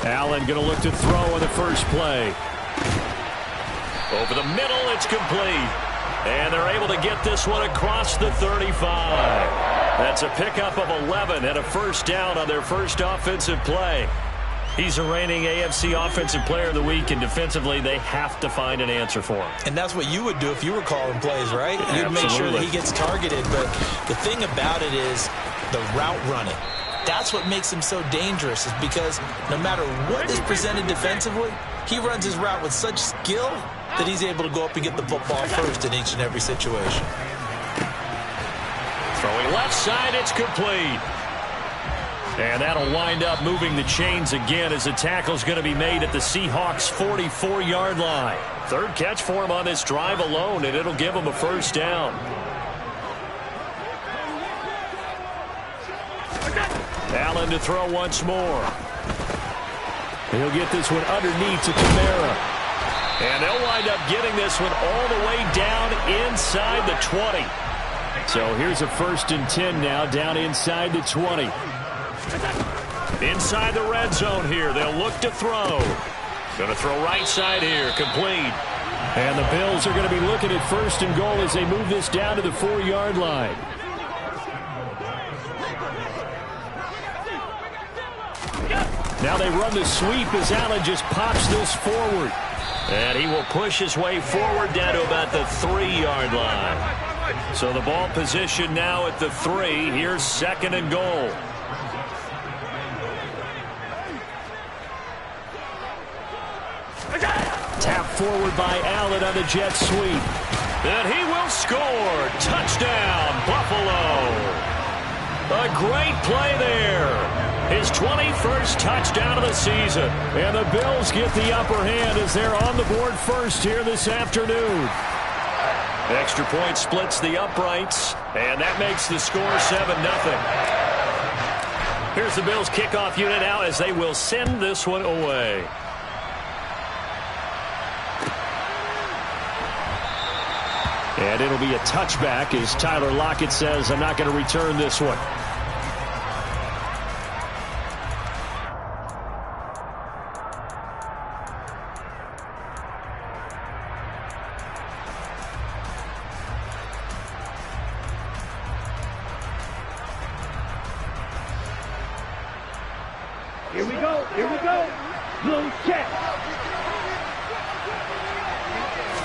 Allen going to look to throw on the first play. Over the middle, it's complete. And they're able to get this one across the 35. That's a pickup of 11 and a first down on their first offensive play. He's a reigning AFC Offensive Player of the Week, and defensively, they have to find an answer for him. And that's what you would do if you were calling plays, right? You'd Absolutely. make sure that he gets targeted. But the thing about it is the route running. That's what makes him so dangerous, is because no matter what is presented defensively, he runs his route with such skill that he's able to go up and get the football first in each and every situation. Throwing left side, it's complete. And that'll wind up moving the chains again as the tackle's going to be made at the Seahawks' 44-yard line. Third catch for him on this drive alone, and it'll give him a first down. Allen to throw once more. He'll get this one underneath to Kamara. And they'll wind up getting this one all the way down inside the 20. So here's a 1st and 10 now, down inside the 20. Inside the red zone here. They'll look to throw. Going to throw right side here. Complete. And the Bills are going to be looking at 1st and goal as they move this down to the 4-yard line. Now they run the sweep as Allen just pops this forward. And he will push his way forward down to about the 3-yard line. So the ball position now at the 3. Here's 2nd and goal. Tap forward by Allen on the jet sweep. And he will score. Touchdown, Buffalo. A great play there. His 21st touchdown of the season. And the Bills get the upper hand as they're on the board first here this afternoon. Extra point splits the uprights. And that makes the score 7-0. Here's the Bills kickoff unit now as they will send this one away. And it'll be a touchback as Tyler Lockett says, I'm not going to return this one. Here we go. Here we go. Blue check.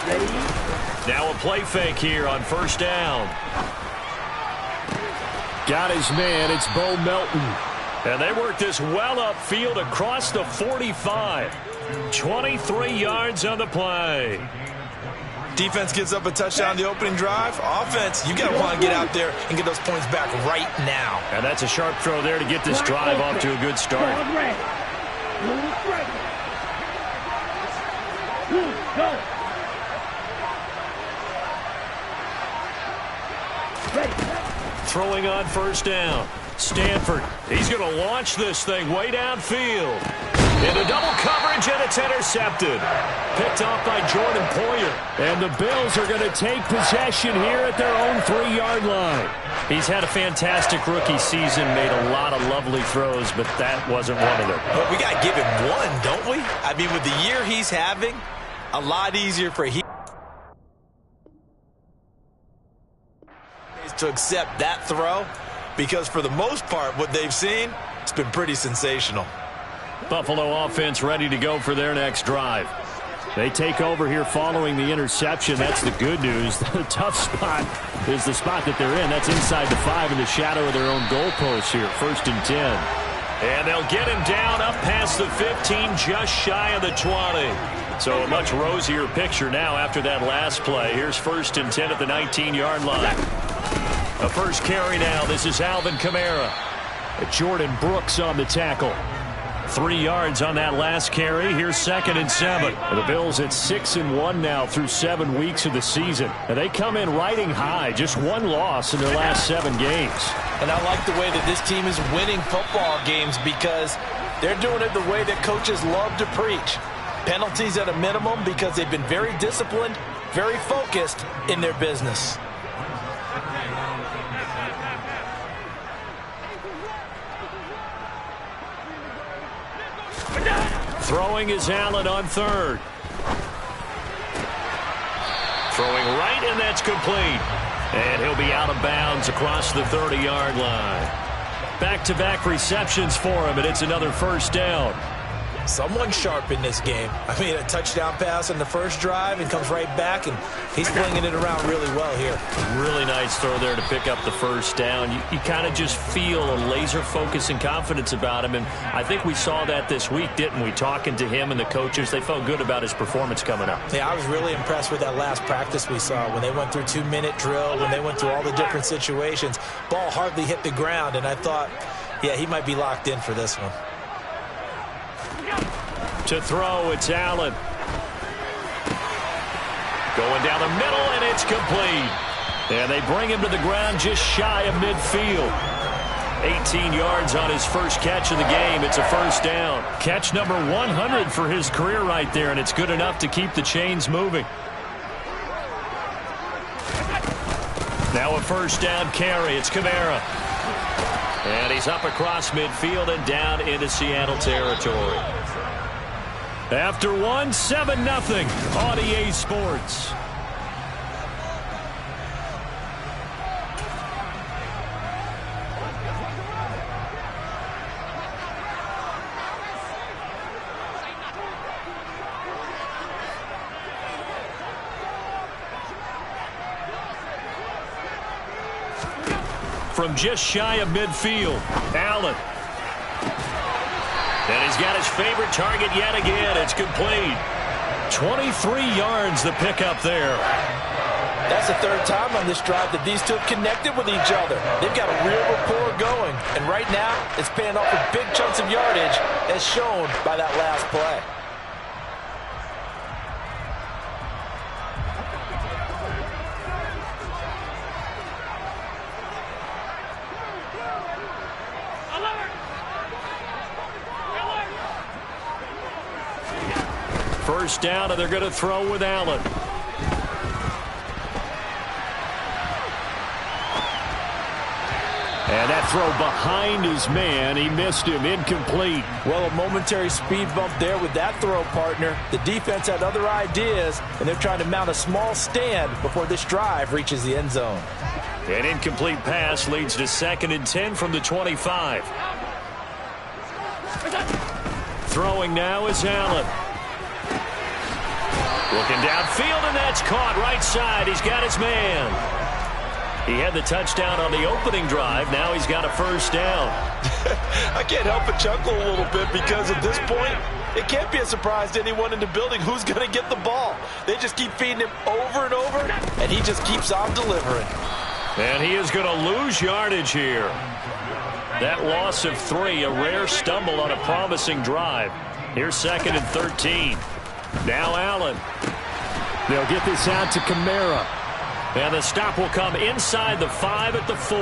Ready? Now a play fake here on 1st down. Got his man. It's Bo Melton. And they work this well upfield across the 45. 23 yards on the play. Defense gives up a touchdown the opening drive. Offense, you got to want to get out there and get those points back right now. And that's a sharp throw there to get this drive off to a good start. Go. Throwing on 1st down. Stanford, he's going to launch this thing way downfield. Into double coverage, and it's intercepted. Picked off by Jordan Poyer. And the Bills are going to take possession here at their own 3-yard line. He's had a fantastic rookie season, made a lot of lovely throws, but that wasn't one of them. But we got to give him one, don't we? I mean, with the year he's having, a lot easier for him to accept that throw, because for the most part, what they've seen, it's been pretty sensational. Buffalo offense ready to go for their next drive. They take over here following the interception. That's the good news. The tough spot is the spot that they're in. That's inside the 5 in the shadow of their own goalpost here. 1st and 10. And they'll get him down up past the 15, just shy of the 20. So a much rosier picture now after that last play. Here's 1st and 10 at the 19-yard line. A first carry now. This is Alvin Kamara. Jordan Brooks on the tackle. 3 yards on that last carry. Here's 2nd and 7. The Bills at 6-1 now through 7 weeks of the season. And they come in riding high. Just 1 loss in their last 7 games. And I like the way that this team is winning football games, because they're doing it the way that coaches love to preach. Penalties at a minimum, because they've been very disciplined, very focused in their business. Throwing is Allen on third. Throwing right, and that's complete. And he'll be out of bounds across the 30-yard line. Back-to-back receptions for him, and it's another first down. Someone sharp in this game. I mean, a touchdown pass on the first drive and comes right back, and he's flinging it around really well here. Really nice throw there to pick up the first down. You kind of just feel a laser focus and confidence about him, and I think we saw that this week, didn't we? Talking to him and the coaches, they felt good about his performance coming up. Yeah, I was really impressed with that last practice we saw when they went through 2-minute drill, when they went through all the different situations. Ball hardly hit the ground, and I thought, yeah, he might be locked in for this one. To throw, it's Allen. Going down the middle, and it's complete. And they bring him to the ground just shy of midfield. 18 yards on his first catch of the game. It's a first down. Catch number 100 for his career right there, and it's good enough to keep the chains moving. Now a first down carry. It's Kamara. And he's up across midfield and down into Seattle territory. After 7-0 on EA Sports. From just shy of midfield, Allen. And he's got his favorite target yet again. It's complete. 23 yards the pickup there. That's the third time on this drive that these two have connected with each other. They've got a real rapport going. And right now, it's paying off with big chunks of yardage as shown by that last play. First down, and they're going to throw with Allen. And that throw behind his man. He missed him. Incomplete. Well, a momentary speed bump there with that throw, partner. The defense had other ideas, and they're trying to mount a small stand before this drive reaches the end zone. An incomplete pass leads to 2nd and 10 from the 25. Throwing now is Allen. Looking downfield, and that's caught right side. He's got his man. He had the touchdown on the opening drive. Now he's got a first down. I can't help but chuckle a little bit because at this point, it can't be a surprise to anyone in the building who's going to get the ball. They just keep feeding him over and over, and he just keeps on delivering. And he is going to lose yardage here. That loss of 3, a rare stumble on a promising drive. Here's 2nd and 13. Now Allen. They'll get this out to Kamara. And the stop will come inside the 5 at the 4.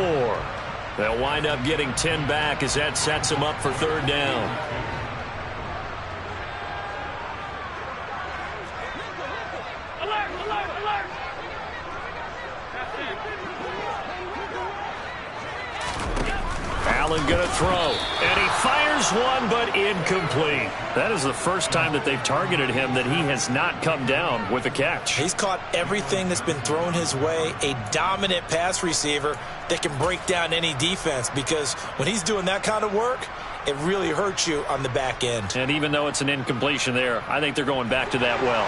They'll wind up getting 10 back as that sets them up for 3rd down. Allen going to throw, and he fires one, but incomplete. That is the first time that they've targeted him that he has not come down with a catch. He's caught everything that's been thrown his way, a dominant pass receiver that can break down any defense, because when he's doing that kind of work, it really hurts you on the back end. And even though it's an incompletion there, I think they're going back to that well.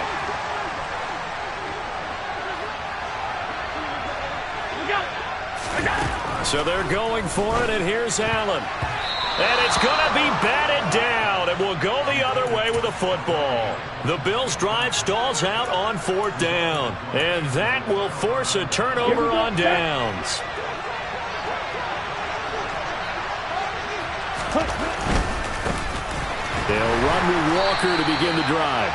So they're going for it, and here's Allen. And it's going to be batted down, and will go the other way with a football. The Bills' drive stalls out on 4th down, and that will force a turnover on downs. They'll run with Walker to begin the drive.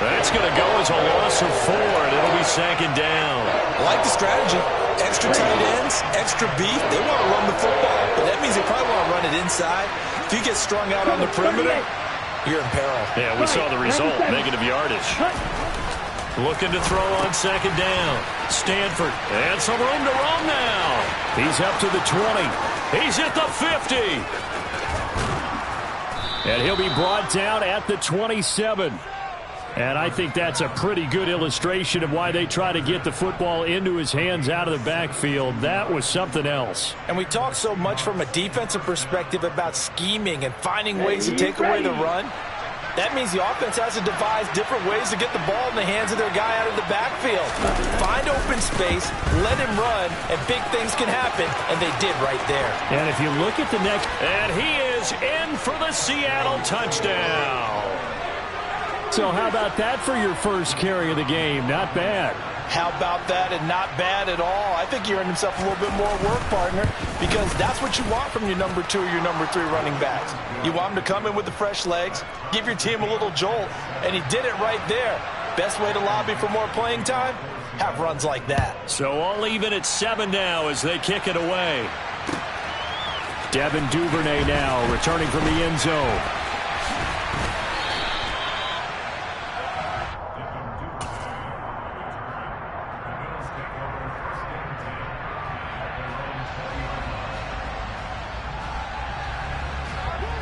That's going to go as a loss of 4, and it'll be 2nd down. I like the strategy. Extra tight ends, extra beef. They want to run the football, but that means they probably want to run it inside. If you get strung out on the perimeter, you're in peril. Yeah, we saw the result, negative yardage. Looking to throw on 2nd down. Stanford, and some room to roam now. He's up to the 20. He's at the 50. And he'll be brought down at the 27. And I think that's a pretty good illustration of why they try to get the football into his hands out of the backfield. That was something else. And we talk so much from a defensive perspective about scheming and finding ways to take away the run. That means the offense has to devise different ways to get the ball in the hands of their guy out of the backfield. Find open space, let him run, and big things can happen, and they did right there. And if you look at the next, and he is in for the Seattle touchdown. So how about that for your first carry of the game? Not bad. How about that, and not bad at all? I think he earned himself a little bit more work, partner, because that's what you want from your number 2 or your number 3 running backs. You want him to come in with the fresh legs, give your team a little jolt, and he did it right there. Best way to lobby for more playing time? Have runs like that. So all even at 7 now as they kick it away. Devin Duvernay now returning from the end zone.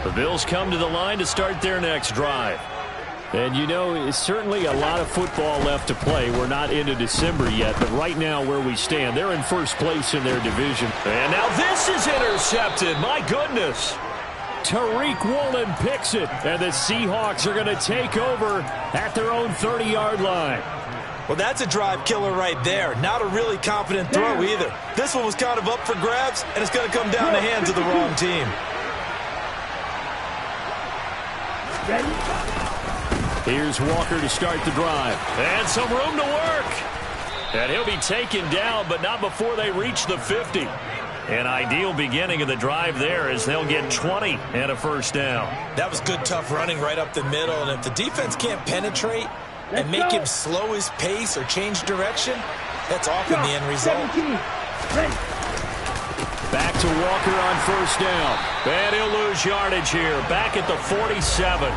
The Bills come to the line to start their next drive. And, you know, it's certainly a lot of football left to play. We're not into December yet, but right now where we stand, they're in first place in their division. And now this is intercepted. My goodness. Tariq Woolen picks it, and the Seahawks are going to take over at their own 30-yard line. Well, that's a drive killer right there. Not a really confident throw either. This one was kind of up for grabs, and it's going to come down the hands of the wrong team. Here's Walker to start the drive. And some room to work. And he'll be taken down, but not before they reach the 50. An ideal beginning of the drive there as they'll get 20 and a first down. That was good, tough running right up the middle. And if the defense can't penetrate and make him slow his pace or change direction, that's often the end result. Back to Walker on first down. And he'll lose yardage here. Back at the 47.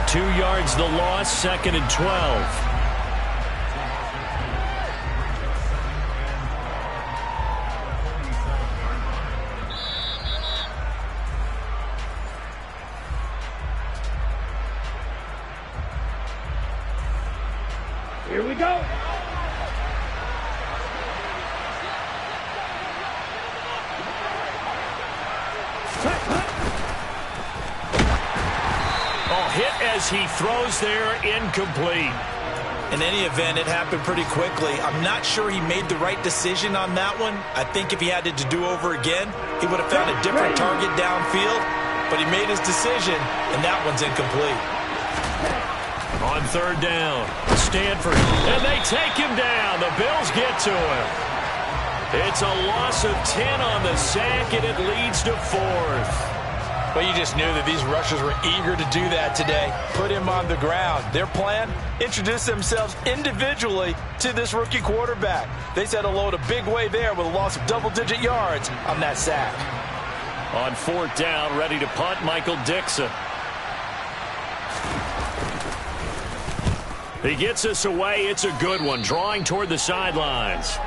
2 yards the loss, 2nd and 12. Here we go. Hit as he throws there, incomplete. In any event, it happened pretty quickly. I'm not sure he made the right decision on that one. I think if he had it to do over again, he would have found a different target downfield. But he made his decision, and that one's incomplete. On third down, Stanford, and they take him down. The Bills get to him. It's a loss of 10 on the sack, and it leads to 4th. Well, you just knew that these rushers were eager to do that today. Put him on the ground. Their plan? Introduce themselves individually to this rookie quarterback. They said hello to big way there with a loss of double-digit yards on that sack. On 4th down, ready to punt, Michael Dixon. He gets us away. It's a good one, drawing toward the sidelines.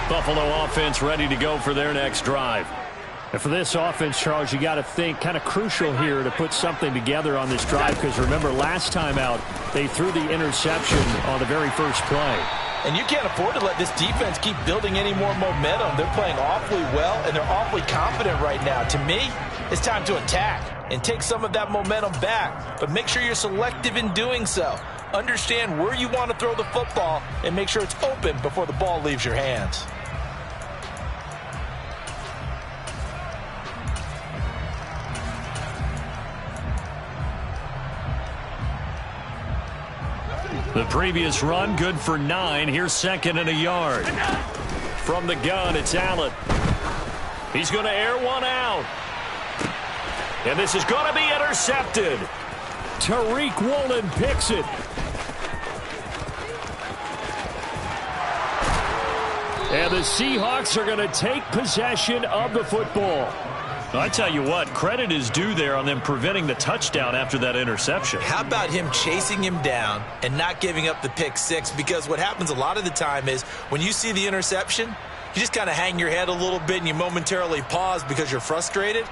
Buffalo offense ready to go for their next drive. And for this offense, Charles, you got to think kind of crucial here to put something together on this drive because remember last time out they threw the interception on the very first play. And you can't afford to let this defense keep building any more momentum. They're playing awfully well, and they're awfully confident right now. To me, it's time to attack and take some of that momentum back. But make sure you're selective in doing so. Understand where you want to throw the football and make sure it's open before the ball leaves your hands. The previous run, good for 9. Here's 2nd and a yard. From the gun, it's Allen. He's going to air one out. And this is going to be intercepted. Tariq Woolen picks it. And the Seahawks are going to take possession of the football. I tell you what, credit is due there on them preventing the touchdown after that interception. How about him chasing him down and not giving up the pick six? Because what happens a lot of the time is when you see the interception, you just kind of hang your head a little bit and you momentarily pause because you're frustrated.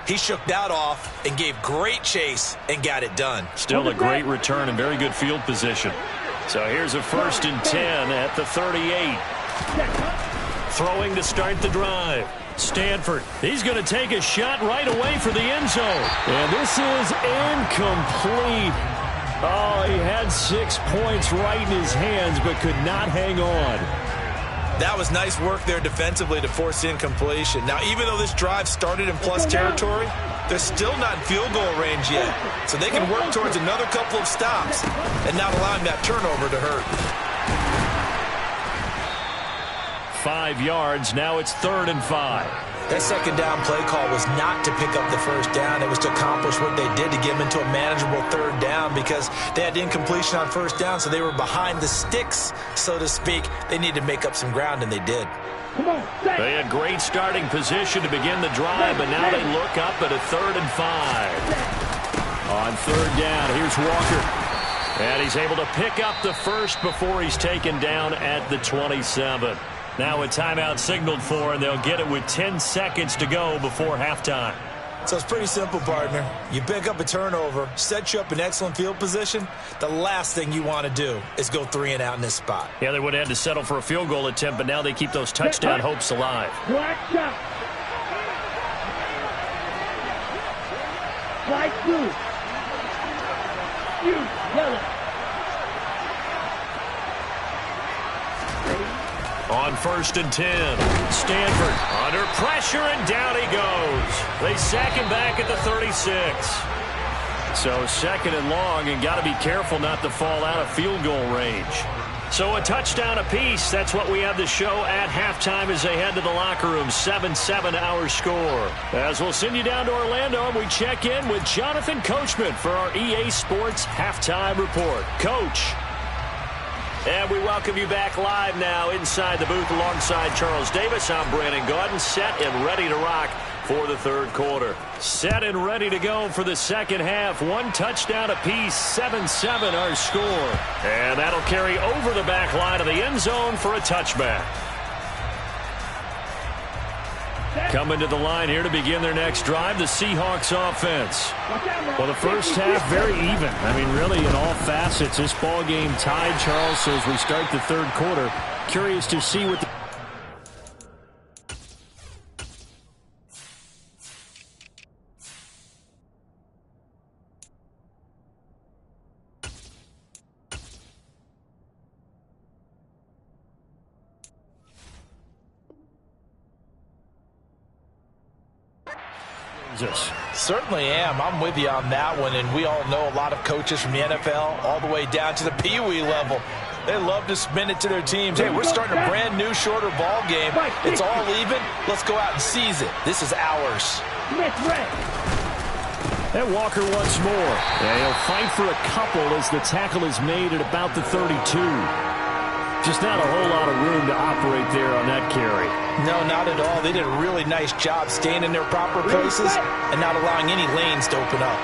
He shook that off and gave great chase and got it done. Still a great return and very good field position. So here's a 1st and 10 at the 38. Throwing to start the drive. Stanford, he's going to take a shot right away for the end zone. And this is incomplete. Oh, he had 6 points right in his hands but could not hang on. That was nice work there defensively to force incompletion. Now, even though this drive started in plus territory, they're still not in field goal range yet. So they can work towards another couple of stops and not allowing that turnover to hurt. 5 yards. Now it's 3rd and 5. That second down play call was not to pick up the first down. It was to accomplish what they did to get them into a manageable 3rd down because they had incompletion on 1st down, so they were behind the sticks, so to speak. They needed to make up some ground, and they did. They had great starting position to begin the drive, but now they look up at a 3rd and 5. On 3rd down, here's Walker. And he's able to pick up the first before he's taken down at the 27. Now a timeout signaled for, and they'll get it with 10 seconds to go before halftime. So it's pretty simple, partner. You pick up a turnover, set you up in excellent field position. The last thing you want to do is go 3 and out in this spot. Yeah, they would have had to settle for a field goal attempt, but now they keep those touchdown hopes alive. Black shot. Black blue. You, yellow. On 1st and 10, Stanford under pressure, and down he goes. They sack him back at the 36. So 2nd and long, and got to be careful not to fall out of field goal range. So a touchdown apiece. That's what we have the show at halftime as they head to the locker room. 7-7 our score. As we'll send you down to Orlando, and we check in with Jonathan Coachman for our EA Sports Halftime Report. Coach. And we welcome you back live now inside the booth alongside Charles Davis. I'm Brandon Gaudin, set and ready to rock for the 3rd quarter. Set and ready to go for the 2nd half. 1 touchdown apiece, 7-7 our score. And that'll carry over the back line of the end zone for a touchback. Coming to the line here to begin their next drive, the Seahawks offense. Well, the first half, very even. I mean, really, in all facets, this ball game tied, Charles. So as we start the 3rd quarter, curious to see what the Certainly am. I'm with you on that one, and we all know a lot of coaches from the NFL all the way down to the Pee-wee level. They love to spin it to their teams. Hey, we're starting a brand new, shorter ball game. It's all even. Let's go out and seize it. This is ours. And Walker once more. Yeah, he'll fight for a couple as the tackle is made at about the 32. Just not a whole lot of room to operate there on that carry. No, not at all. They did a really nice job staying in their proper places and not allowing any lanes to open up.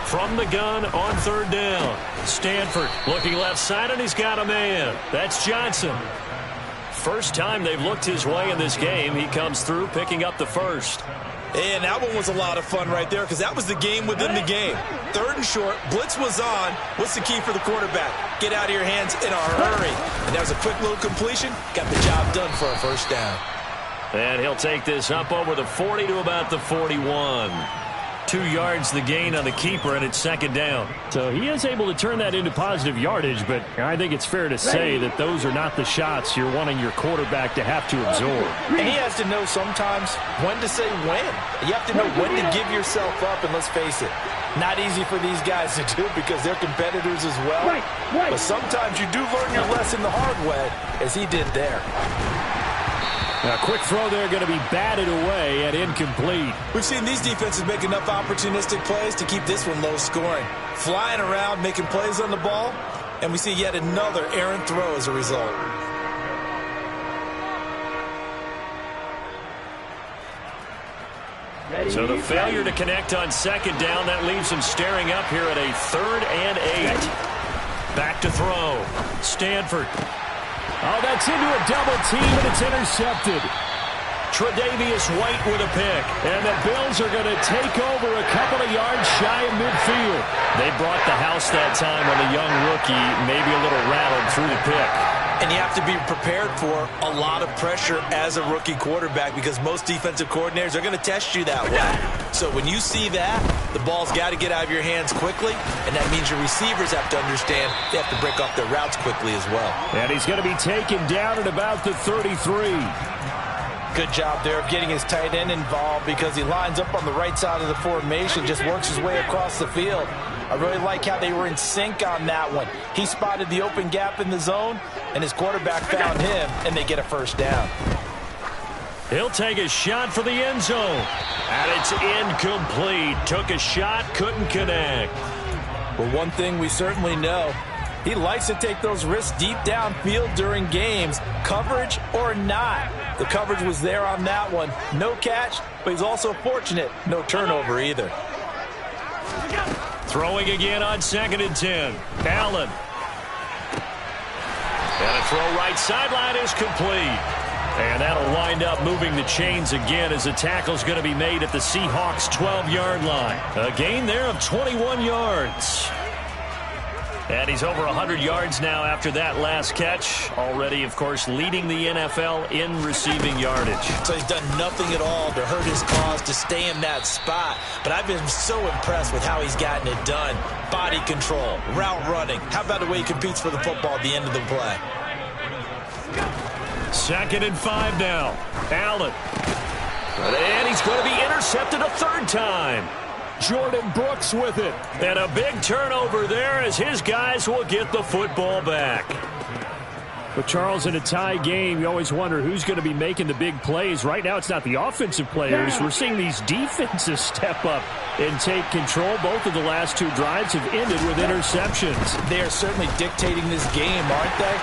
From the gun on 3rd down. Stanford looking left side, and he's got a man. That's Johnson. First time they've looked his way in this game. He comes through picking up the first. And that one was a lot of fun right there because that was the game within the game. 3rd and short, blitz was on. What's the key for the quarterback? Get out of your hands in a hurry. And that was a quick little completion. Got the job done for a first down. And he'll take this up over the 40 to about the 41. 2 yards the gain on the keeper, and it's 2nd down. So he is able to turn that into positive yardage, but I think it's fair to say that those are not the shots you're wanting your quarterback to have to absorb. And he has to know sometimes when to say when. You have to know when to give yourself up, and let's face it, not easy for these guys to do because they're competitors as well. But sometimes you do learn your lesson the hard way, as he did there. A quick throw there going to be batted away and incomplete. We've seen these defenses make enough opportunistic plays to keep this one low scoring. Flying around, making plays on the ball, And we see yet another errant throw as a result. So the failure to connect on second down, that leaves him staring up here at a 3rd and 8. Back to throw. Stanford. Oh, that's into a double team, and it's intercepted. Tre'Davious White with a pick. And the Bills are going to take over a couple of yards shy of midfield. They brought the house that time on the young rookie, maybe a little rattled through the pick. And you have to be prepared for a lot of pressure as a rookie quarterback because most defensive coordinators are going to test you that way. So when you see that, the ball's got to get out of your hands quickly, and that means your receivers have to understand they have to break off their routes quickly as well. And he's going to be taken down at about the 33. Good job there of getting his tight end involved because he lines up on the right side of the formation, just works his way across the field. I really like how they were in sync on that one. He spotted the open gap in the zone, and his quarterback found him, and they get a first down. He'll take a shot for the end zone. And it's incomplete. Took a shot, couldn't connect. Well, one thing we certainly know, he likes to take those risks deep downfield during games, coverage or not. The coverage was there on that one. No catch, but he's also fortunate. No turnover either. Throwing again on 2nd and 10. Allen. And a throw right sideline is complete. And that'll wind up moving the chains again as the tackle's going to be made at the Seahawks' 12-yard line. A gain there of 21 yards. And he's over 100 yards now after that last catch. Already, of course, leading the NFL in receiving yardage. So he's done nothing at all to hurt his cause to stay in that spot. But I've been so impressed with how he's gotten it done. Body control, route running. How about the way he competes for the football at the end of the play? 2nd and 5 now. Allen. And he's going to be intercepted a 3rd time. Jordan Brooks with it. And a big turnover there as his guys will get the football back. But Charles, in a tie game, you always wonder who's going to be making the big plays. Right now, it's not the offensive players. We're seeing these defenses step up and take control. Both of the last 2 drives have ended with interceptions. They are certainly dictating this game, aren't they?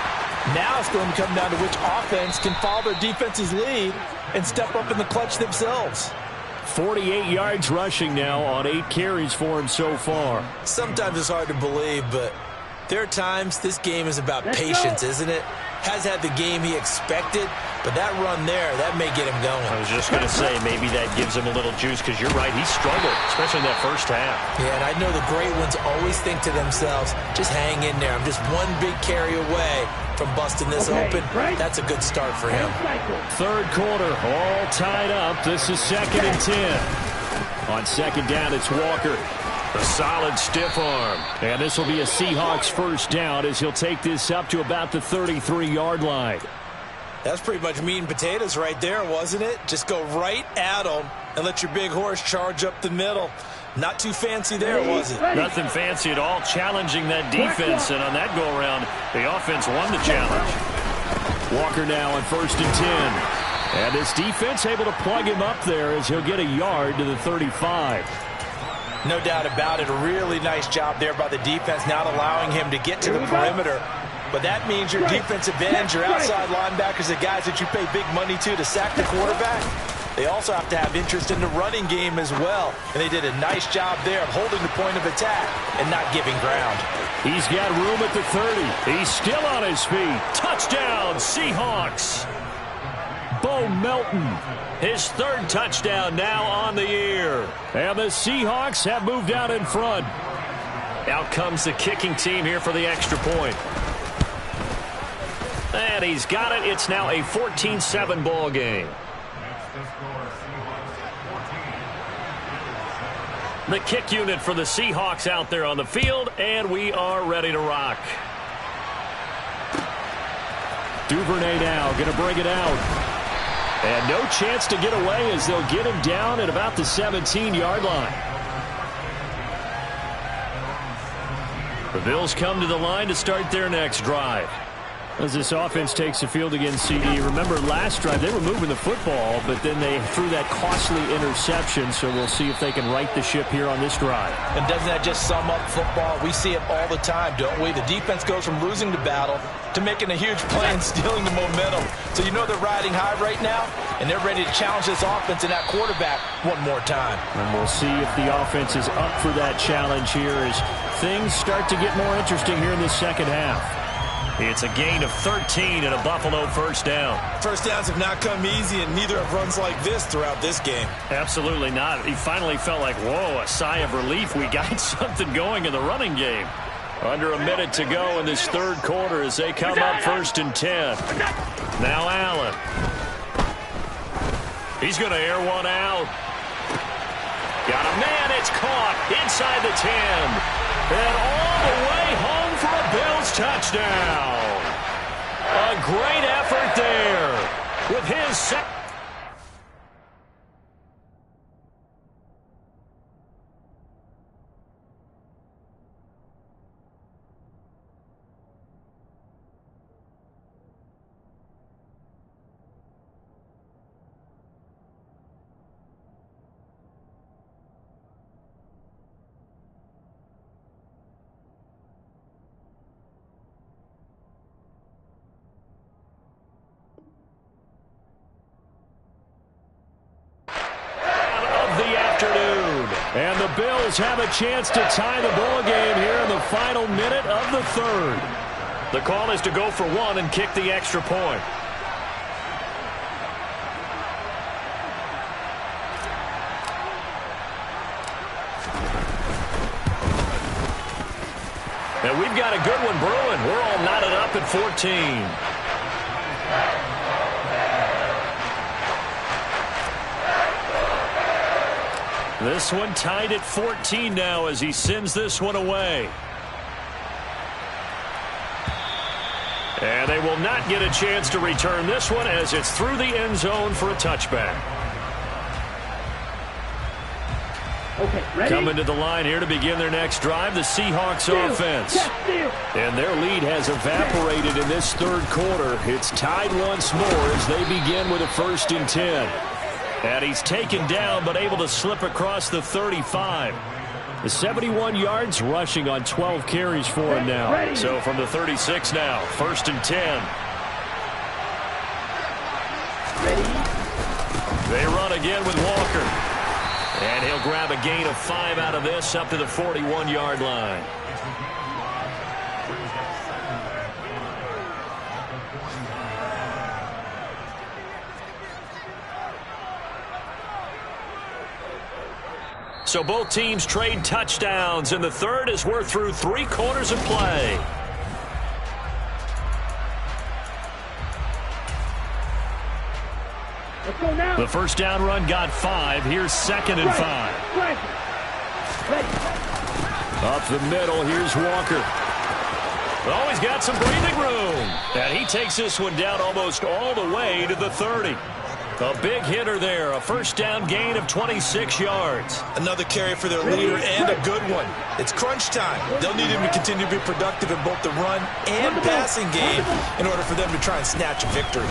Now it's going to come down to which offense can follow their defense's lead and step up in the clutch themselves. 48 yards rushing now on 8 carries for him so far. Sometimes it's hard to believe, but there are times this game is about patience, isn't it? Has had the game he expected, but that run there, that may get him going. I was just going to say, maybe that gives him a little juice, because you're right, he struggled, especially in that first half. Yeah, and I know the great ones always think to themselves, just hang in there. I'm just one big carry away from busting this open. That's a good start for him. 3rd quarter, all tied up. This is 2nd and 10. On 2nd down, it's Walker. A solid stiff arm. And this will be a Seahawks first down as he'll take this up to about the 33-yard line. That's pretty much meat and potatoes right there, wasn't it? Just go right at them and let your big horse charge up the middle. Not too fancy there, was it? Nothing fancy at all, challenging that defense. And on that go-around, the offense won the challenge. Walker now on 1st and 10. And this defense able to plug him up there as he'll get a yard to the 35. No doubt about it. A really nice job there by the defense, not allowing him to get to the perimeter. But that means your defensive ends, your outside linebackers, the guys that you pay big money to sack the quarterback, they also have to have interest in the running game as well. And they did a nice job there of holding the point of attack and not giving ground. He's got room at the 30. He's still on his feet. Touchdown, Seahawks. Bo Melton, his 3rd touchdown now on the year. And the Seahawks have moved out in front. Out comes the kicking team here for the extra point. And he's got it. It's now a 14-7 ball game. The kick unit for the Seahawks out there on the field, and we are ready to rock. Duvernay now going to bring it out. And no chance to get away as they'll get him down at about the 17-yard line. The Bills come to the line to start their next drive. As this offense takes the field against CD, remember last drive they were moving the football, but then they threw that costly interception, so we'll see if they can right the ship here on this drive. And doesn't that just sum up football? We see it all the time, don't we? The defense goes from losing the battle to making a huge play and stealing the momentum. So you know they're riding high right now, and they're ready to challenge this offense and that quarterback one more time. And we'll see if the offense is up for that challenge here as things start to get more interesting here in the second half. It's a gain of 13 and a Buffalo first down. First downs have not come easy, and neither have runs like this throughout this game. Absolutely not. He finally felt like, whoa, a sigh of relief. We got something going in the running game. Under a minute to go in this third quarter as they come up 1st and 10. Now Allen. He's going to air one out. Got a man. It's caught inside the 10. And all the way home for a Bills touchdown. A great effort there with his second. And the Bills have a chance to tie the ball game here in the final minute of the third. The call is to go for one and kick the extra point. And we've got a good one brewing. We're all knotted up at 14. This one tied at 14 now as he sends this one away. And they will not get a chance to return this one as it's through the end zone for a touchback. Okay, ready? Coming to the line here to begin their next drive, the Seahawks offense. And their lead has evaporated in this third quarter. It's tied once more as they begin with a 1st and 10. And he's taken down but able to slip across the 35. The 71 yards rushing on 12 carries for him now. Ready. So from the 36 now, 1st and 10. Ready? They run again with Walker. And he'll grab a gain of 5 out of this up to the 41-yard line. So both teams trade touchdowns in the third as we're through 3 quarters of play. Let's go now. The first down run got 5. Here's 2nd and 5. Ready. Up the middle, here's Walker. Oh, he's got some breathing room. And he takes this one down almost all the way to the 30. A big hitter there, a first down gain of 26 yards. Another carry for their leader and a good one. It's crunch time. They'll need him to continue to be productive in both the run and passing game in order for them to try and snatch a victory.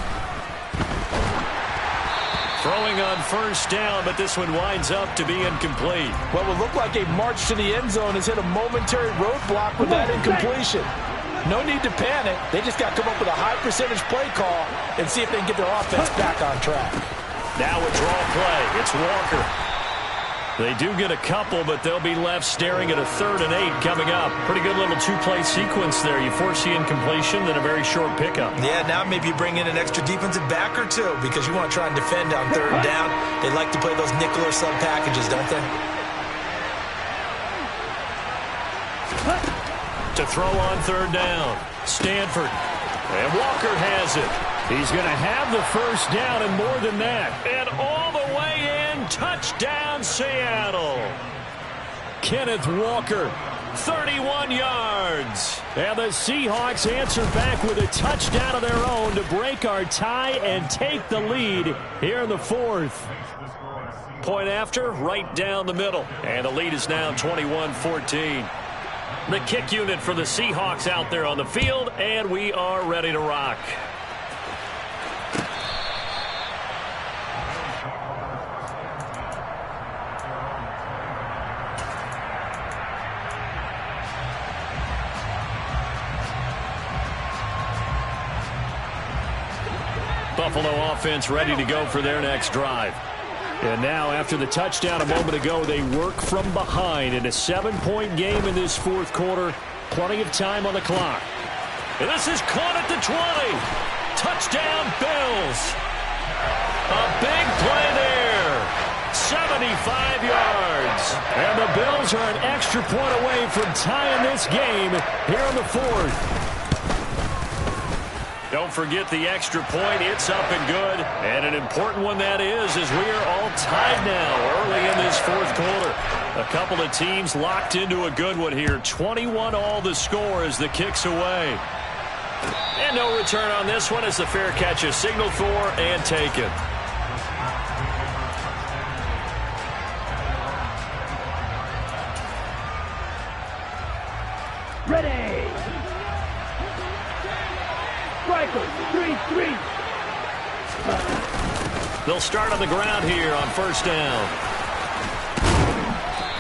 Throwing on first down, but this one winds up to be incomplete. What will look like a march to the end zone has hit a momentary roadblock with that incompletion. No need to panic. They just got to come up with a high percentage play call and see if they can get their offense back on track. Now a draw play. It's Walker. They do get a couple, but they'll be left staring at a 3rd and 8 coming up. Pretty good little 2-play sequence there. You force the incompletion, then a very short pickup. Yeah, now maybe you bring in an extra defensive back or two because you want to try and defend on 3rd down. They like to play those nickel or sub packages, don't they? To throw on 3rd down. Stanford. And Walker has it. He's going to have the first down and more than that. And all the way in, touchdown Seattle. Kenneth Walker, 31 yards. And the Seahawks answer back with a touchdown of their own to break our tie and take the lead here in the 4th. Point after, right down the middle. And the lead is now 21-14. The kick unit for the Seahawks out there on the field, and we are ready to rock. Buffalo offense ready to go for their next drive. And now, after the touchdown a moment ago, they work from behind in a 7-point game in this fourth quarter. Plenty of time on the clock. And this is caught at the 20. Touchdown, Bills. A big play there. 75 yards. And the Bills are an extra point away from tying this game here in the fourth. Don't forget the extra point. It's up and good. And an important one that is, as we are all tied now early in this fourth quarter. A couple of teams locked into a good one here. 21-all the score as the kick's away. And no return on this one as the fair catch is signaled for and taken. Ready. Strikers, 3-3. They'll start on the ground here on first down.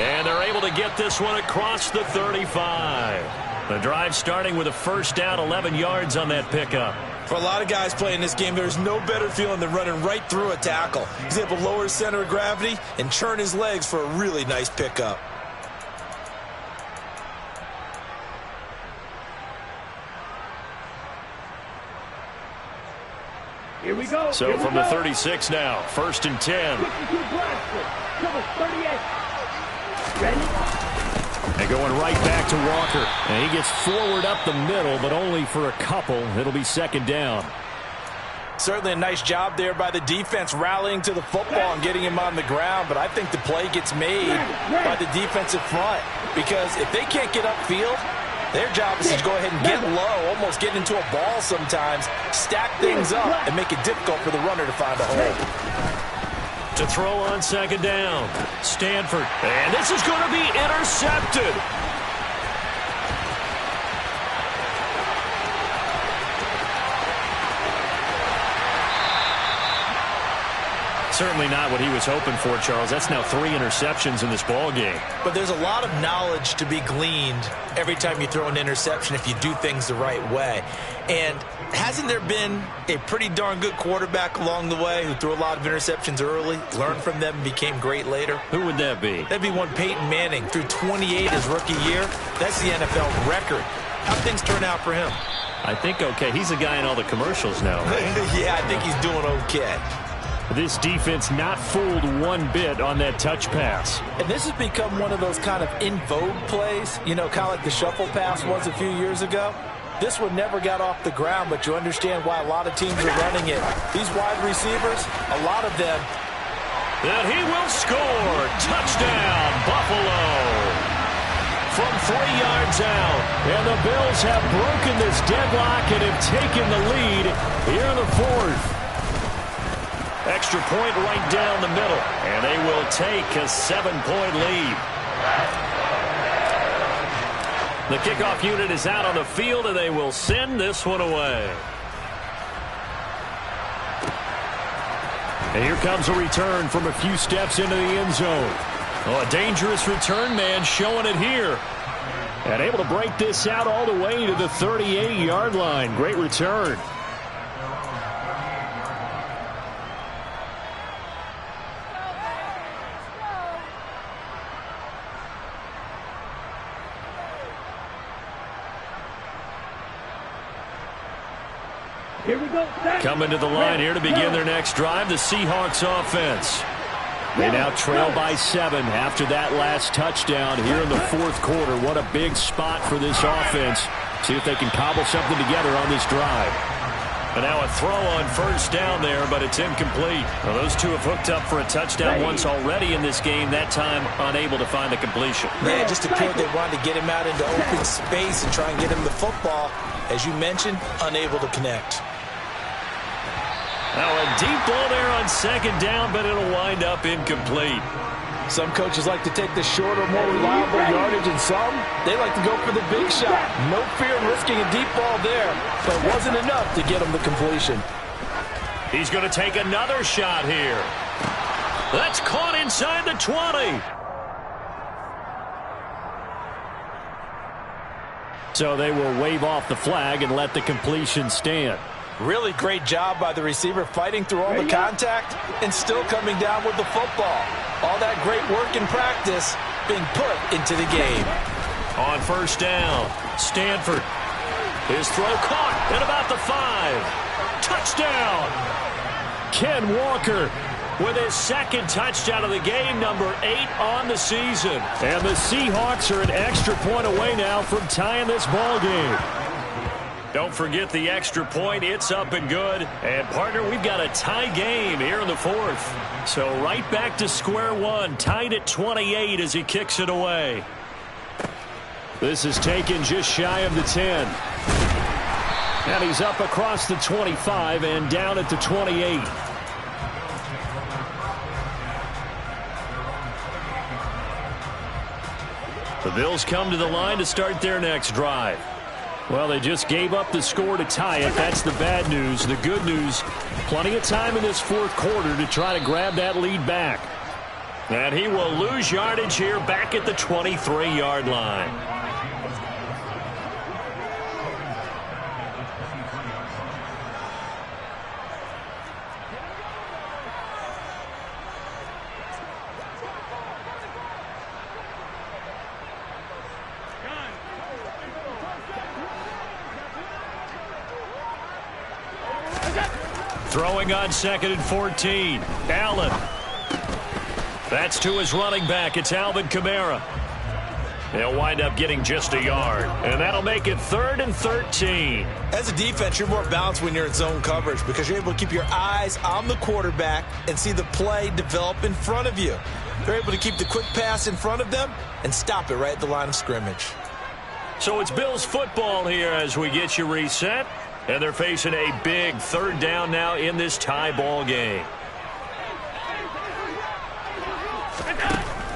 And they're able to get this one across the 35. The drive starting with a first down, 11 yards on that pickup. For a lot of guys playing this game, there's no better feeling than running right through a tackle. He's able to lower his center of gravity and churn his legs for a really nice pickup. Here we go. So from the 36 now, first and 10. And going right back to Walker. And he gets forward up the middle, but only for a couple. It'll be second down. Certainly a nice job there by the defense rallying to the football and getting him on the ground. But I think the play gets made by the defensive front. Because if they can't get upfield, their job is to go ahead and get low, almost get into a ball sometimes, stack things up, and make it difficult for the runner to find a hole. To throw on second down, Stanford. And this is going to be intercepted. Certainly not what he was hoping for, Charles. That's now 3 interceptions in this ball game. But there's a lot of knowledge to be gleaned every time you throw an interception if you do things the right way. And hasn't there been a pretty darn good quarterback along the way who threw a lot of interceptions early, learned from them, and became great later? Who would that be? That'd be one Peyton Manning. Threw 28 his rookie year. That's the NFL record. How'd things turn out for him? I think okay. He's a guy in all the commercials now, right? Yeah, I think he's doing okay. This defense not fooled one bit on that touch pass. And this has become one of those kind of in vogue plays, you know, kind of like the shuffle pass was a few years ago. This one never got off the ground, but you understand why a lot of teams are running it. These wide receivers, a lot of them. And he will score. Touchdown, Buffalo. From 3 yards out. And the Bills have broken this deadlock and have taken the lead here in the fourth. Extra point right down the middle. And they will take a 7-point lead. The kickoff unit is out on the field, and they will send this one away. And here comes a return from a few steps into the end zone. Oh, a dangerous return man showing it here. And able to break this out all the way to the 38-yard line. Great return. Here we go. Coming to the line here to begin their next drive, the Seahawks offense. They now trail by 7 after that last touchdown here in the fourth quarter. What a big spot for this offense. See if they can cobble something together on this drive. And now a throw on first down there, but it's incomplete. Well, those two have hooked up for a touchdown once already in this game, that time unable to find the completion. Yeah, it just appeared they wanted to get him out into open space and try and get him the football. As you mentioned, unable to connect. Now a deep ball there on second down, but it'll wind up incomplete. Some coaches like to take the shorter, more reliable yardage, and some, they like to go for the big shot. No fear in risking a deep ball there, but it wasn't enough to get him the completion. He's going to take another shot here. That's caught inside the 20. So they will wave off the flag and let the completion stand. Really great job by the receiver fighting through all the contact and still coming down with the football. All that great work in practice being put into the game. On first down, Stanford. His throw caught at about the 5. Touchdown! Ken Walker with his second touchdown of the game, number 8 on the season. And the Seahawks are an extra point away now from tying this ball game. Don't forget the extra point. It's up and good. And, partner, we've got a tie game here in the 4th. So right back to square one, tied at 28 as he kicks it away. This is taken just shy of the 10. And he's up across the 25 and down at the 28. The Bills come to the line to start their next drive. Well, they just gave up the score to tie it. That's the bad news. The good news, plenty of time in this 4th quarter to try to grab that lead back. And he will lose yardage here back at the 23-yard line. Throwing on 2nd and 14. Allen. That's to his running back. It's Alvin Kamara. They'll wind up getting just a yard. And that'll make it 3rd and 13. As a defense, you're more balanced when you're in zone coverage because you're able to keep your eyes on the quarterback and see the play develop in front of you. They're able to keep the quick pass in front of them and stop it right at the line of scrimmage. So it's Bills football here as we get you reset. And they're facing a big 3rd down now in this tie ball game.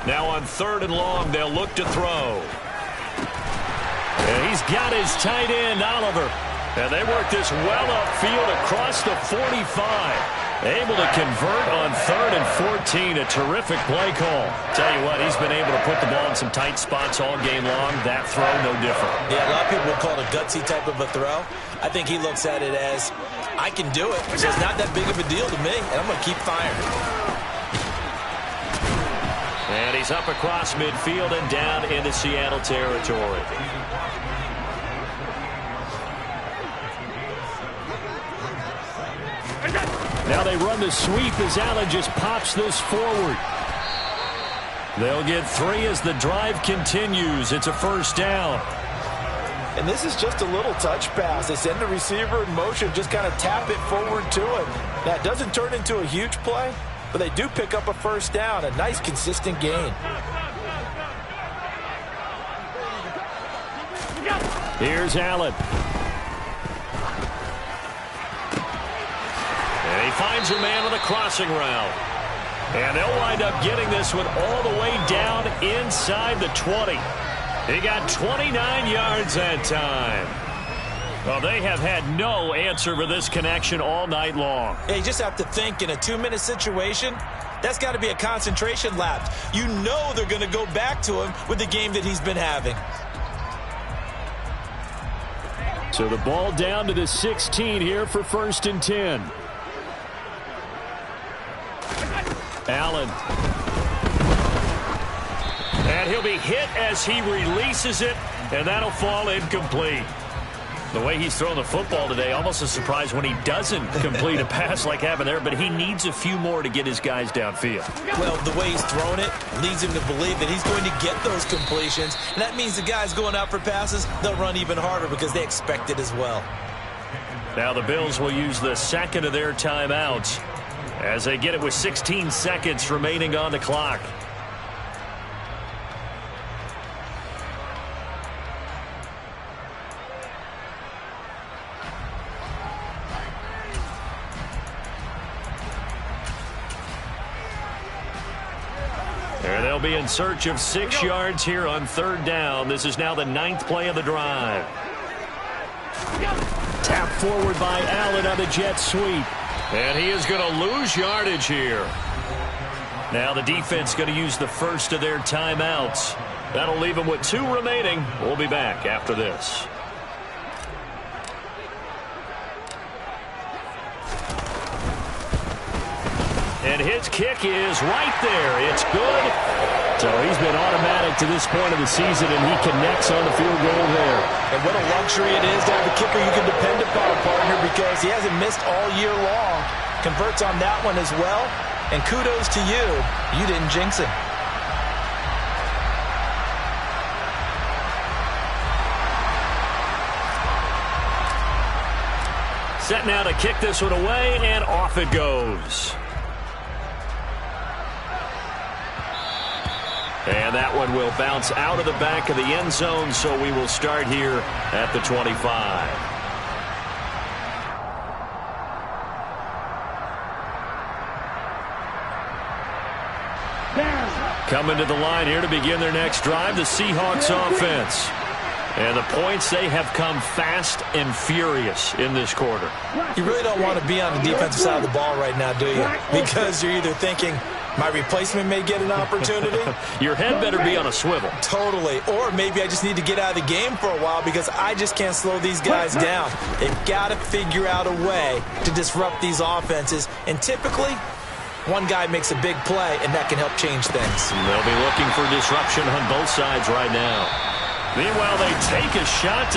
Now on 3rd and long, they'll look to throw. And he's got his tight end, Oliver. And they work this well upfield across the 45. Able to convert on 3rd and 14. A terrific play call. Tell you what, he's been able to put the ball in some tight spots all game long. That throw, no different. Yeah, a lot of people would call it a gutsy type of a throw. I think he looks at it as, I can do it, so it's not that big of a deal to me, and I'm going to keep firing. And he's up across midfield and down into Seattle territory. Now they run the sweep as Allen just pops this forward. They'll get 3 as the drive continues. It's a 1st down. And this is just a little touch pass. They send the receiver in motion, just kind of tap it forward to it. That doesn't turn into a huge play, but they do pick up a 1st down, a nice consistent gain. Here's Allen. And he finds a man on the crossing route. And they'll wind up getting this one all the way down inside the 20. He got 29 yards that time. Well, they have had no answer for this connection all night long. Yeah, you just have to think in a 2-minute situation, that's got to be a concentration lapse. You know they're going to go back to him with the game that he's been having. So the ball down to the 16 here for 1st and 10. Allen. And he'll be hit as he releases it, and that'll fall incomplete. The way he's thrown the football today, almost a surprise when he doesn't complete a pass like happened there, but he needs a few more to get his guys downfield. Well, the way he's thrown it leads him to believe that he's going to get those completions, and that means the guys going out for passes, they'll run even harder because they expect it as well. Now the Bills will use the 2nd of their timeouts as they get it with 16 seconds remaining on the clock. And they'll be in search of 6 yards here on 3rd down. This is now the 9th play of the drive. Tap forward by Allen on the jet sweep. And he is going to lose yardage here. Now the defense going to use the first of their timeouts. That'll leave them with 2 remaining. We'll be back after this. And his kick is right there. It's good. So he's been automatic to this point of the season, and he connects on the field goal there. And what a luxury it is to have a kicker you can depend upon, partner, because he hasn't missed all year long. Converts on that one as well. And kudos to you. You didn't jinx him. Set now to kick this one away, and off it goes. And that one will bounce out of the back of the end zone, so we will start here at the 25. Coming to the line here to begin their next drive, the Seahawks offense. And the points, they have come fast and furious in this quarter. You really don't want to be on the defensive side of the ball right now, do you? Because you're either thinking, my replacement may get an opportunity. Your head better be on a swivel. Totally. Or maybe I just need to get out of the game for a while because I just can't slow these guys down. They've got to figure out a way to disrupt these offenses. And typically, one guy makes a big play, and that can help change things. And they'll be looking for disruption on both sides right now. Meanwhile, they take a shot to